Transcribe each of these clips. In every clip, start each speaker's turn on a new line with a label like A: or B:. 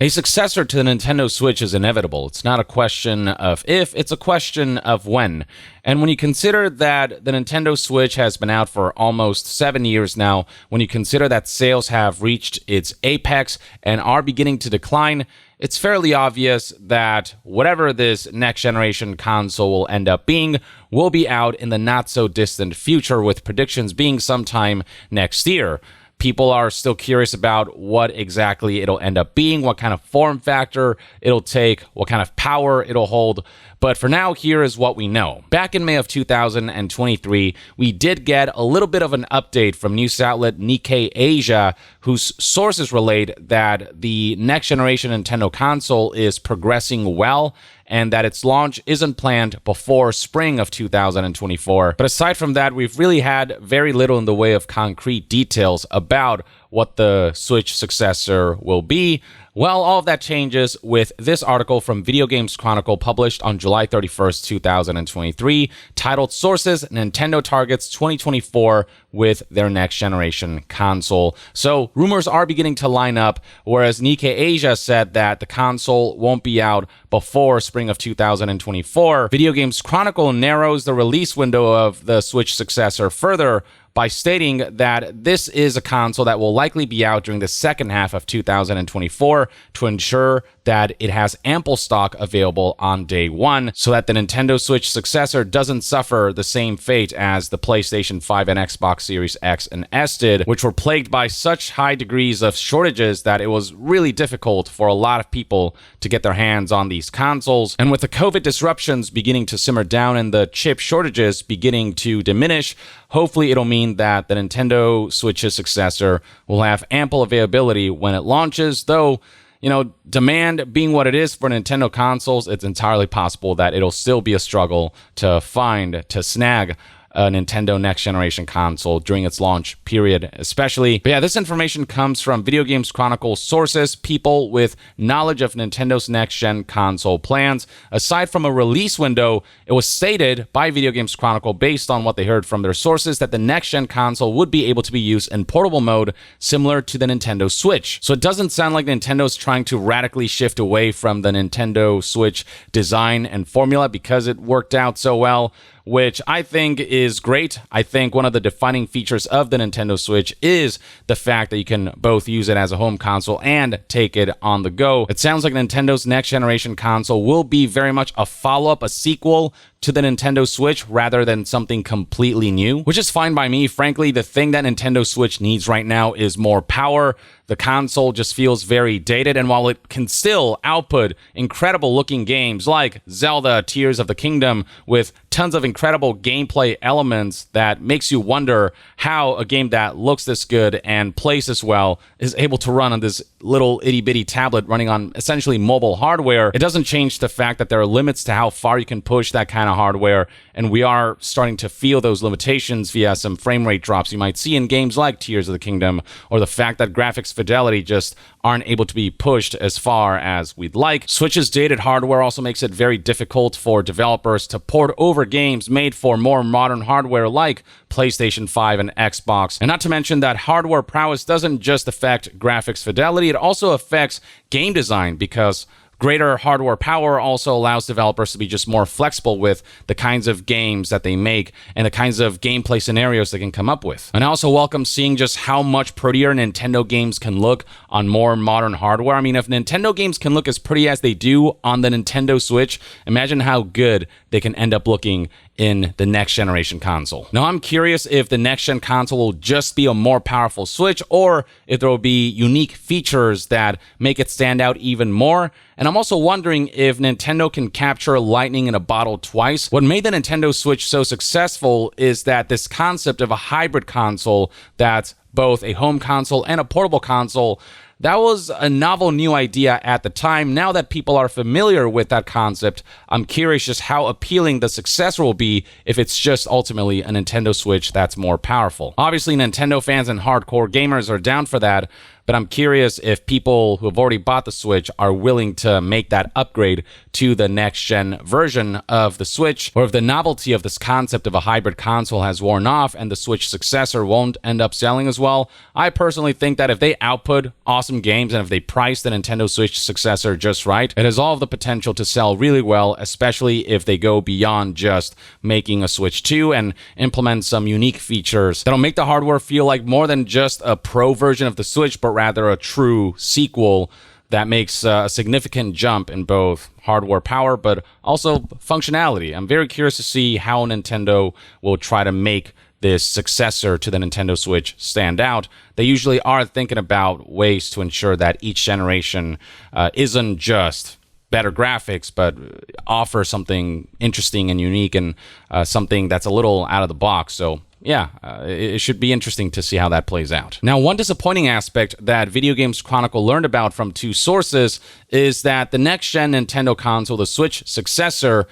A: A successor to the Nintendo Switch is inevitable. It's not a question of if, it's a question of when. And when you consider that the Nintendo Switch has been out for almost 7 years now, when you consider that sales have reached its apex and are beginning to decline, it's fairly obvious that whatever this next generation console will end up being will be out in the not so distant future, with predictions being sometime next year. People are still curious about what exactly it'll end up being, what kind of form factor it'll take, what kind of power it'll hold. But for now, here is what we know. Back in May of 2023, we did get a little bit of an update from news outlet Nikkei Asia, whose sources relate that the next generation Nintendo console is progressing well and that its launch isn't planned before spring of 2024. But aside from that, we've really had very little in the way of concrete details about what the Switch successor will be. Well, all of that changes with this article from Video Games Chronicle published on July 31st, 2023, titled Sources, Nintendo Targets 2024 with their next generation console. So rumors are beginning to line up, whereas Nikkei Asia said that the console won't be out before spring of 2024. Video Games Chronicle narrows the release window of the Switch successor further by stating that this is a console that will likely be out during the second half of 2024 to ensure that it has ample stock available on day one, so that the Nintendo Switch successor doesn't suffer the same fate as the PlayStation 5 and Xbox Series X and S did, which were plagued by such high degrees of shortages that it was really difficult for a lot of people to get their hands on these consoles. And with the COVID disruptions beginning to simmer down and the chip shortages beginning to diminish, hopefully it'll mean that the Nintendo Switch's successor will have ample availability when it launches, though, you know, demand being what it is for Nintendo consoles, it's entirely possible that it'll still be a struggle to snag a Nintendo next generation console during its launch period, especially. But yeah, this information comes from Video Games Chronicle sources, people with knowledge of Nintendo's next gen console plans. Aside from a release window, it was stated by Video Games Chronicle, based on what they heard from their sources, that the next gen console would be able to be used in portable mode, similar to the Nintendo Switch. So it doesn't sound like Nintendo's trying to radically shift away from the Nintendo Switch design and formula because it worked out so well, which I think is great. I think one of the defining features of the Nintendo Switch is the fact that you can both use it as a home console and take it on the go. It sounds like Nintendo's next generation console will be very much a follow-up, a sequel to the Nintendo Switch rather than something completely new, which is fine by me. Frankly, the thing that Nintendo Switch needs right now is more power. The console just feels very dated, and while it can still output incredible looking games like Zelda Tears of the Kingdom with tons of incredible gameplay elements that makes you wonder how a game that looks this good and plays this well is able to run on this little itty-bitty tablet running on essentially mobile hardware, it doesn't change the fact that there are limits to how far you can push that kind of hardware, and we are starting to feel those limitations via some frame rate drops you might see in games like Tears of the Kingdom, or the fact that graphics fidelity just aren't able to be pushed as far as we'd like. Switch's dated hardware also makes it very difficult for developers to port over games made for more modern hardware like PlayStation 5 and Xbox. And not to mention that hardware prowess doesn't just affect graphics fidelity, it also affects game design, because greater hardware power also allows developers to be just more flexible with the kinds of games that they make and the kinds of gameplay scenarios they can come up with. And I also welcome seeing just how much prettier Nintendo games can look on more modern hardware. I mean, if Nintendo games can look as pretty as they do on the Nintendo Switch, imagine how good they can end up looking in the next generation console. Now, I'm curious if the next gen console will just be a more powerful Switch, or if there will be unique features that make it stand out even more. And I'm also wondering if Nintendo can capture lightning in a bottle twice. What made the Nintendo Switch so successful is that this concept of a hybrid console that's both a home console and a portable console, that was a novel new idea at the time. Now that people are familiar with that concept, I'm curious just how appealing the successor will be if it's just ultimately a Nintendo Switch that's more powerful. Obviously, Nintendo fans and hardcore gamers are down for that, but I'm curious if people who have already bought the Switch are willing to make that upgrade to the next-gen version of the Switch, or if the novelty of this concept of a hybrid console has worn off and the Switch successor won't end up selling as well. I personally think that if they output awesome games and if they price the Nintendo Switch successor just right, it has all of the potential to sell really well, especially if they go beyond just making a Switch 2 and implement some unique features that'll make the hardware feel like more than just a pro version of the Switch, but rather a true sequel that makes a significant jump in both hardware power, but also functionality. I'm very curious to see how Nintendo will try to make this successor to the Nintendo Switch stand out. They usually are thinking about ways to ensure that each generation isn't just better graphics, but offer something interesting and unique and something that's a little out of the box. So yeah, it should be interesting to see how that plays out. Now, one disappointing aspect that Video Games Chronicle learned about from two sources is that the next-gen Nintendo console, the Switch successor,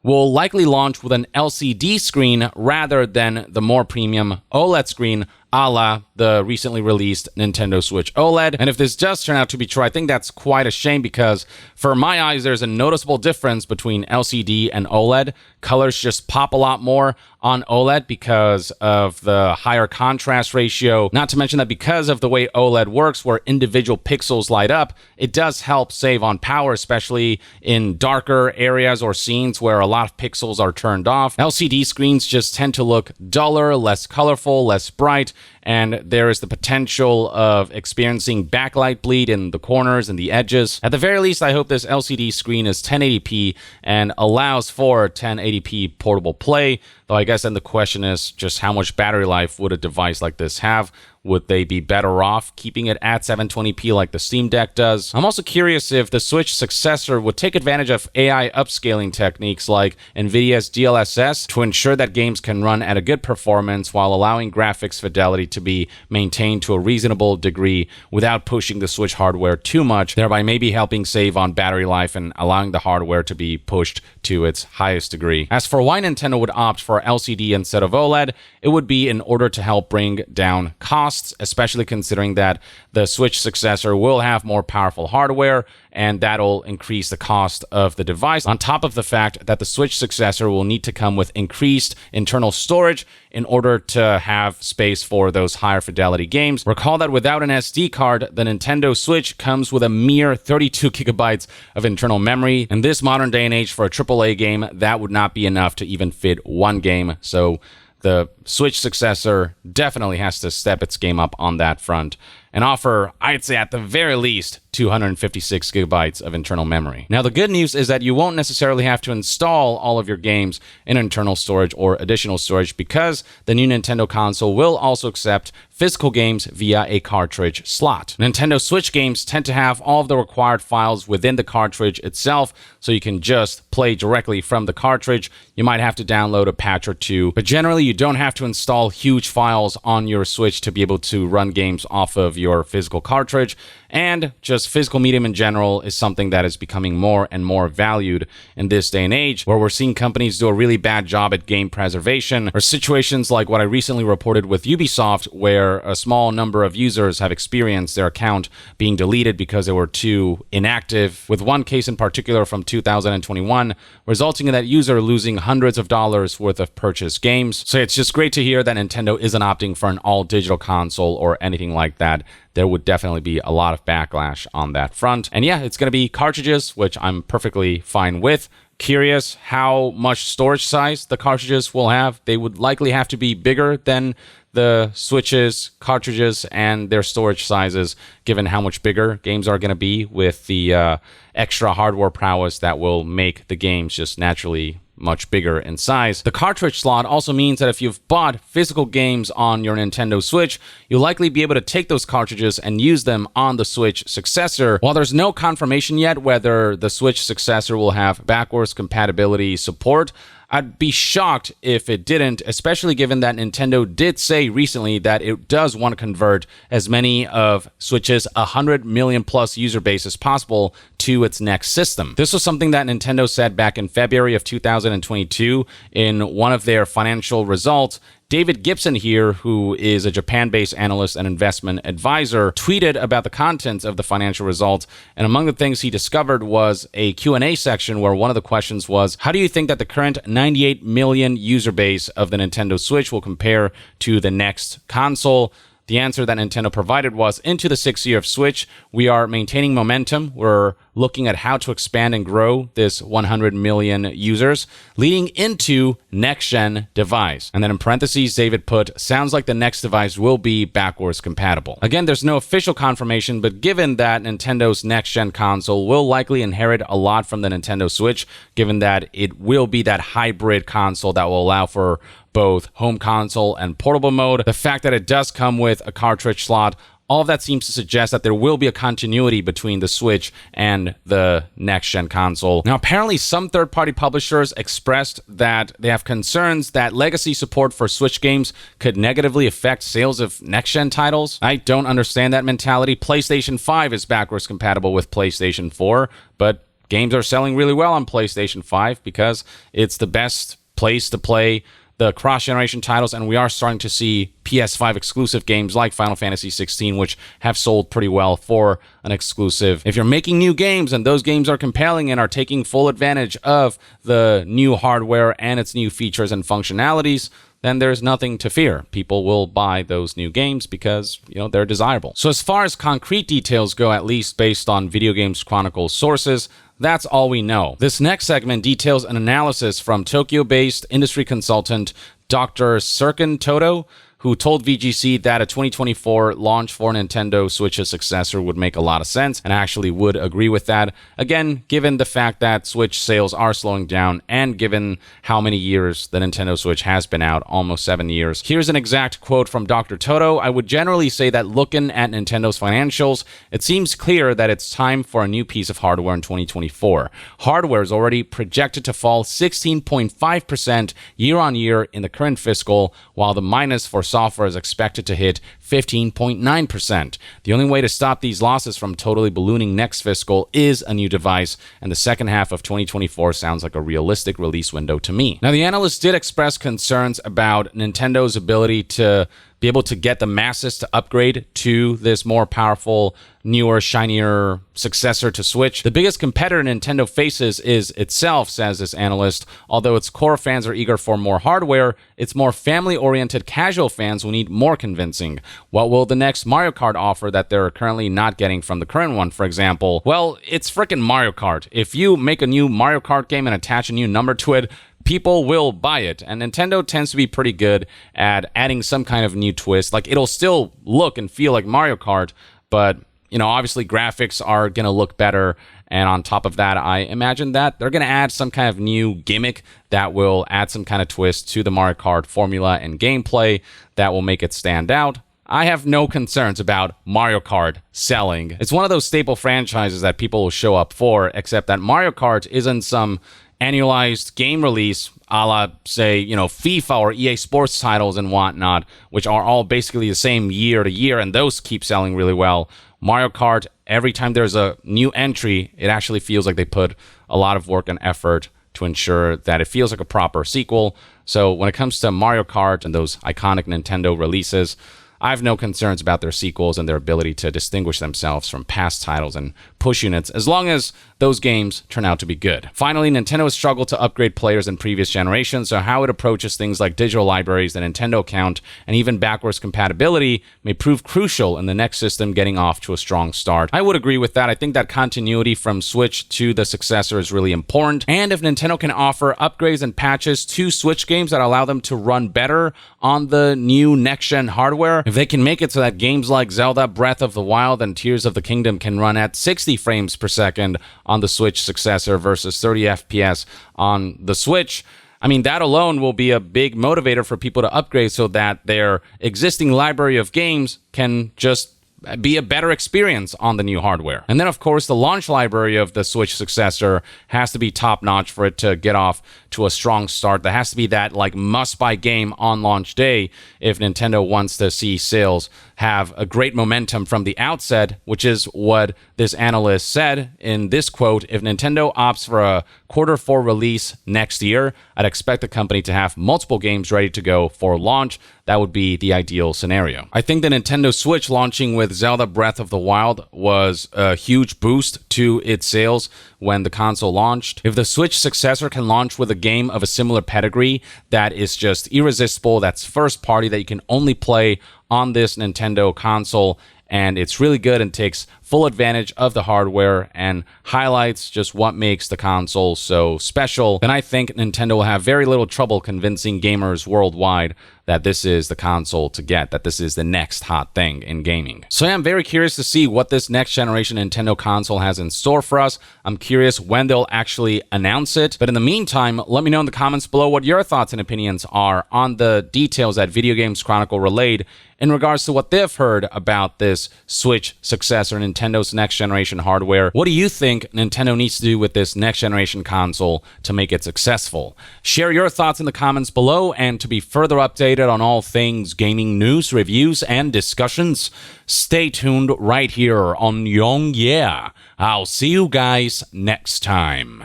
A: will likely launch with an LCD screen rather than the more premium OLED screen, a la the recently released Nintendo Switch OLED. And if this does turn out to be true, I think that's quite a shame because for my eyes, there's a noticeable difference between LCD and OLED. Colors just pop a lot more on OLED because of the higher contrast ratio. Not to mention that because of the way OLED works, where individual pixels light up, it does help save on power, especially in darker areas or scenes where a lot of pixels are turned off. LCD screens just tend to look duller, less colorful, less bright, and there is the potential of experiencing backlight bleed in the corners and the edges. At the very least, I hope this LCD screen is 1080p and allows for 1080p portable play, though I guess then the question is just how much battery life would a device like this have? Would they be better off keeping it at 720p like the Steam Deck does? I'm also curious if the Switch successor would take advantage of AI upscaling techniques like NVIDIA's DLSS to ensure that games can run at a good performance while allowing graphics fidelity to be maintained to a reasonable degree without pushing the Switch hardware too much, thereby maybe helping save on battery life and allowing the hardware to be pushed to its highest degree. As for why Nintendo would opt for LCD instead of OLED, it would be in order to help bring down costs, especially considering that the Switch successor will have more powerful hardware, and that'll increase the cost of the device, on top of the fact that the Switch successor will need to come with increased internal storage in order to have space for those higher fidelity games. Recall that without an SD card, the Nintendo Switch comes with a mere 32 gigabytes of internal memory. In this modern day and age, for a AAA game, that would not be enough to even fit one game. So the Switch successor definitely has to step its game up on that front and offer, I'd say at the very least, 256 gigabytes of internal memory. Now, the good news is that you won't necessarily have to install all of your games in internal storage or additional storage because the new Nintendo console will also accept physical games via a cartridge slot. Nintendo Switch games tend to have all of the required files within the cartridge itself, so you can just play directly from the cartridge. You might have to download a patch or two, but generally you don't have to install huge files on your Switch to be able to run games off of your physical cartridge. And just physical medium in general is something that is becoming more and more valued in this day and age, where we're seeing companies do a really bad job at game preservation, or situations like what I recently reported with Ubisoft, where a small number of users have experienced their account being deleted because they were too inactive, with one case in particular from 2021, resulting in that user losing hundreds of dollars worth of purchased games. So it's just great to hear that Nintendo isn't opting for an all-digital console or anything like that. There would definitely be a lot of backlash on that front. And yeah, it's going to be cartridges, which I'm perfectly fine with. Curious how much storage size the cartridges will have. They would likely have to be bigger than the Switch's cartridges and their storage sizes, given how much bigger games are going to be with the extra hardware prowess that will make the games just naturally much bigger in size. The cartridge slot also means that if you've bought physical games on your Nintendo Switch, you'll likely be able to take those cartridges and use them on the Switch successor. While there's no confirmation yet whether the Switch successor will have backwards compatibility support, I'd be shocked if it didn't, especially given that Nintendo did say recently that it does want to convert as many of Switch's 100 million plus user base as possible to its next system. This was something that Nintendo said back in February of 2022 in one of their financial results, David Gibson here, who is a Japan-based analyst and investment advisor, tweeted about the contents of the financial results. And among the things he discovered was a Q&A section where one of the questions was, how do you think that the current 98 million user base of the Nintendo Switch will compare to the next console? The answer that Nintendo provided was, into the 6th year of Switch, we are maintaining momentum. We're looking at how to expand and grow this 100 million users, leading into next-gen device. And then in parentheses, David put, sounds like the next device will be backwards compatible. Again, there's no official confirmation, but given that Nintendo's next-gen console will likely inherit a lot from the Nintendo Switch, given that it will be that hybrid console that will allow for both home console and portable mode, the fact that it does come with a cartridge slot, all of that seems to suggest that there will be a continuity between the Switch and the next-gen console. Now, apparently some third-party publishers expressed that they have concerns that legacy support for Switch games could negatively affect sales of next-gen titles. I don't understand that mentality. PlayStation 5 is backwards compatible with PlayStation 4, but games are selling really well on PlayStation 5 because it's the best place to play the cross-generation titles, and we are starting to see PS5 exclusive games like Final Fantasy 16, which have sold pretty well for an exclusive. If you're making new games and those games are compelling and are taking full advantage of the new hardware and its new features and functionalities, then there's nothing to fear. People will buy those new games because, they're desirable. So as far as concrete details go, at least based on Video Games Chronicle sources, that's all we know. This next segment details an analysis from Tokyo-based industry consultant Dr. Serkan Toto, who told VGC that a 2024 launch for Nintendo Switch's successor would make a lot of sense, and I actually would agree with that. Again, given the fact that Switch sales are slowing down, and given how many years the Nintendo Switch has been out, almost 7 years. Here's an exact quote from Dr. Toto. I would generally say that looking at Nintendo's financials, it seems clear that it's time for a new piece of hardware in 2024. Hardware is already projected to fall 16.5% year-on-year in the current fiscal, while the minus for software is expected to hit 15.9%. The only way to stop these losses from totally ballooning next fiscal is a new device, and the second half of 2024 sounds like a realistic release window to me. Now, the analyst did express concerns about Nintendo's ability to be able to get the masses to upgrade to this more powerful, newer, shinier successor to Switch. The biggest competitor Nintendo faces is itself, says this analyst. Although its core fans are eager for more hardware, its more family-oriented casual fans will need more convincing. What will the next Mario Kart offer that they're currently not getting from the current one, for example? Well, it's frickin' Mario Kart. If you make a new Mario Kart game and attach a new number to it, people will buy it, and Nintendo tends to be pretty good at adding some kind of new twist. Like, it'll still look and feel like Mario Kart, but, obviously graphics are going to look better, and on top of that, I imagine that they're going to add some kind of new gimmick that will add some kind of twist to the Mario Kart formula and gameplay that will make it stand out. I have no concerns about Mario Kart selling. It's one of those staple franchises that people will show up for, except that Mario Kart isn't some annualized game release a la, say, FIFA or EA Sports titles and whatnot, which are all basically the same year to year, and those keep selling really well. Mario Kart, every time there's a new entry, it actually feels like they put a lot of work and effort to ensure that it feels like a proper sequel. So when it comes to Mario Kart and those iconic Nintendo releases, I have no concerns about their sequels and their ability to distinguish themselves from past titles and push units, as long as those games turn out to be good. Finally, Nintendo has struggled to upgrade players in previous generations, so how it approaches things like digital libraries, the Nintendo account, and even backwards compatibility may prove crucial in the next system getting off to a strong start. I would agree with that. I think that continuity from Switch to the successor is really important, and if Nintendo can offer upgrades and patches to Switch games that allow them to run better on the new next-gen hardware, if they can make it so that games like Zelda Breath of the Wild and Tears of the Kingdom can run at 60 frames per second on the Switch successor versus 30 FPS on the Switch, I mean, that alone will be a big motivator for people to upgrade so that their existing library of games can just be a better experience on the new hardware. And then, of course, the launch library of the Switch Successor has to be top-notch for it to get off to a strong start. There has to be that like must-buy game on launch day if Nintendo wants to see sales have a great momentum from the outset, which is what this analyst said in this quote. If Nintendo opts for a Q4 release next year, I'd expect the company to have multiple games ready to go for launch. That would be the ideal scenario. I think the Nintendo Switch launching with Zelda Breath of the Wild was a huge boost to its sales when the console launched. If the Switch Successor can launch with a game of a similar pedigree that is just irresistible, that's first party, that you can only play on this Nintendo console, and it's really good and takes full advantage of the hardware and highlights just what makes the console so special, then I think Nintendo will have very little trouble convincing gamers worldwide that this is the console to get, that this is the next hot thing in gaming. So yeah, I'm very curious to see what this next generation Nintendo console has in store for us. I'm curious when they'll actually announce it. But in the meantime, let me know in the comments below what your thoughts and opinions are on the details that Video Games Chronicle relayed in regards to what they've heard about this Switch Successor, Nintendo's next generation hardware. What do you think Nintendo needs to do with this next generation console to make it successful? Share your thoughts in the comments below, and to be further updated on all things gaming news, reviews, and discussions, stay tuned right here on Young Yeah. I'll see you guys next time.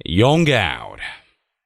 A: Young out.